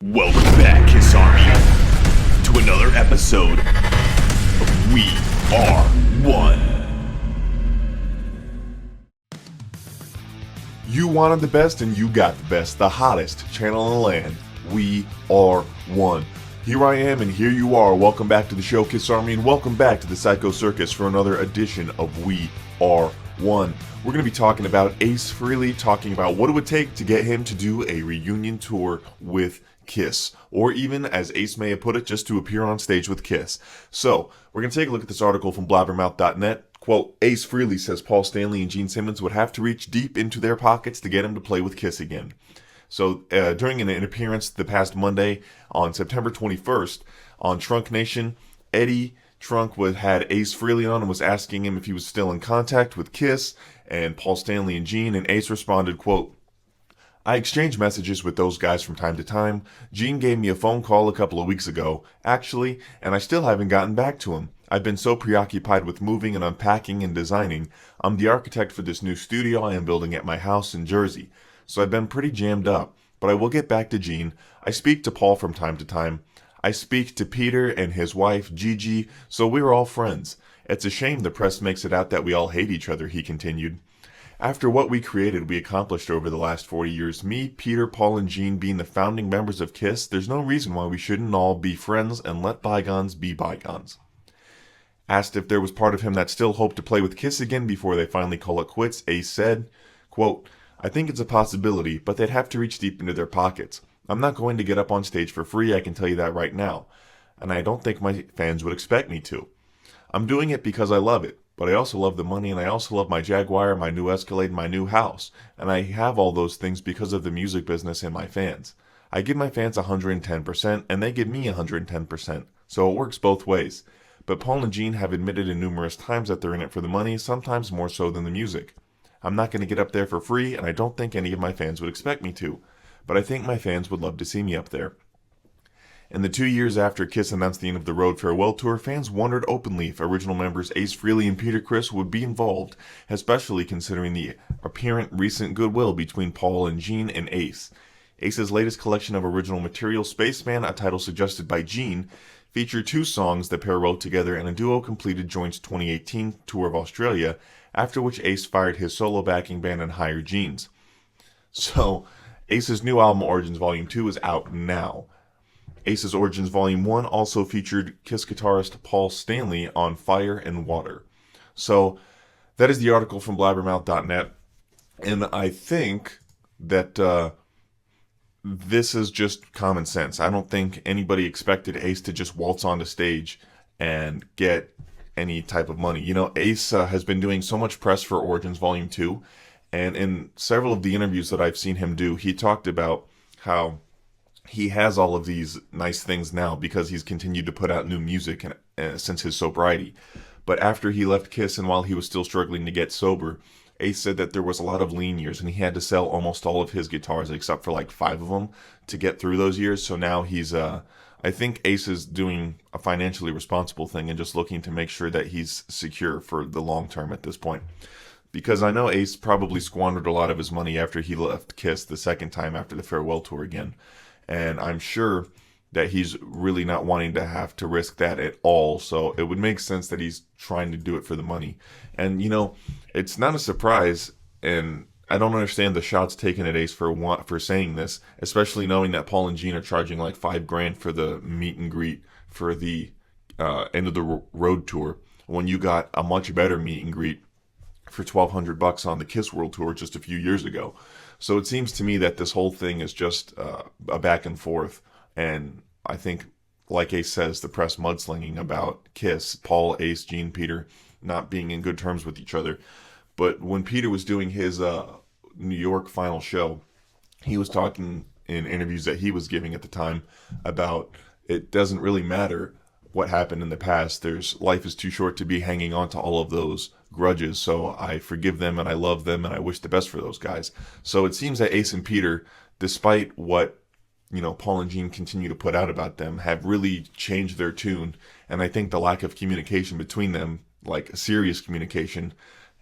Welcome back, Kiss Army, to another episode of We Are One. You wanted the best and you got the best, the hottest channel in the land. We are one. Here I am and here you are. Welcome back to the show, Kiss Army, and welcome back to the Psycho Circus for another edition of We Are One. We're going to be talking about Ace Frehley, talking about what it would take to get him to do a reunion tour with Kiss, or even, as Ace may have put it, just to appear on stage with Kiss. So, we're going to take a look at this article from blabbermouth.net. Quote, Ace Frehley says Paul Stanley and Gene Simmons would have to reach deep into their pockets to get him to play with Kiss again. So, during an appearance the past Monday on September 21st on Trunk Nation, Eddie Trunk had Ace Frehley on and was asking him if he was still in contact with Kiss and Paul Stanley and Gene, and Ace responded, quote, I exchange messages with those guys from time to time. Gene gave me a phone call a couple of weeks ago, actually, and I still haven't gotten back to him. I've been so preoccupied with moving and unpacking and designing. I'm the architect for this new studio I am building at my house in Jersey, so I've been pretty jammed up, but I will get back to Gene. I speak to Paul from time to time. I speak to Peter and his wife, Gigi, so we're all friends. It's a shame the press makes it out that we all hate each other, he continued. After what we accomplished over the last 40 years, me, Peter, Paul, and Gene being the founding members of KISS, there's no reason why we shouldn't all be friends and let bygones be bygones. Asked if there was part of him that still hoped to play with KISS again before they finally call it quits, Ace said, quote, I think it's a possibility, but they'd have to reach deep into their pockets. I'm not going to get up on stage for free, I can tell you that right now. And I don't think my fans would expect me to. I'm doing it because I love it. But I also love the money, and I also love my Jaguar, my new Escalade, my new house. And I have all those things because of the music business and my fans. I give my fans 110%, and they give me 110%. So it works both ways. But Paul and Gene have admitted in numerous times that they're in it for the money, sometimes more so than the music. I'm not going to get up there for free, and I don't think any of my fans would expect me to. But I think my fans would love to see me up there. In the 2 years after Kiss announced the end of the Road Farewell Tour, fans wondered openly if original members Ace Frehley and Peter Criss would be involved, especially considering the apparent recent goodwill between Paul and Gene and Ace. Ace's latest collection of original material, Spaceman, a title suggested by Gene, featured 2 songs the pair wrote together and a duo completed joint 2018 tour of Australia, after which Ace fired his solo backing band and hired Gene's. So, Ace's new album Origins Volume 2 is out now. Ace's Origins Volume 1 also featured Kiss guitarist Paul Stanley on Fire and Water. So, that is the article from blabbermouth.net, and I think that this is just common sense. I don't think anybody expected Ace to just waltz onto stage and get any type of money. You know, Ace has been doing so much press for Origins Volume 2, and in several of the interviews that I've seen him do, he talked about how he has all of these nice things now because he's continued to put out new music since his sobriety. But after he left Kiss and while he was still struggling to get sober, Ace said that there was a lot of lean years and he had to sell almost all of his guitars except for like 5 of them to get through those years. So now he's, I think Ace is doing a financially responsible thing and just looking to make sure that he's secure for the long term at this point. Because I know Ace probably squandered a lot of his money after he left Kiss the second time after the farewell tour again. And I'm sure that he's really not wanting to have to risk that at all. So it would make sense that he's trying to do it for the money. And, you know, it's not a surprise. And I don't understand the shots taken at Ace for saying this, especially knowing that Paul and Gene are charging like $5,000 for the meet and greet for the end of the road tour, when you got a much better meet and greet for $1,200 on the Kiss World Tour just a few years ago. So it seems to me that this whole thing is just a back and forth. And I think, like Ace says, the press mudslinging about Kiss, Paul, Ace, Gene, Peter, not being in good terms with each other. But when Peter was doing his New York final show, he was talking in interviews that he was giving at the time about it doesn't really matter what happened in the past. Life is too short to be hanging on to all of those grudges, so I forgive them and I love them and I wish the best for those guys. So it seems that Ace and Peter, despite what, you know, Paul and Gene continue to put out about them, have really changed their tune. And I think the lack of communication between them, like serious communication,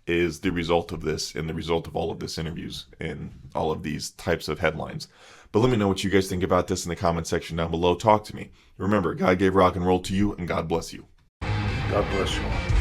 is the result of this and the result of all of this interviews and all of these types of headlines. But let me know what you guys think about this in the comment section down below. Talk to me. Remember, God gave rock and roll to you, and God bless you. God bless you all.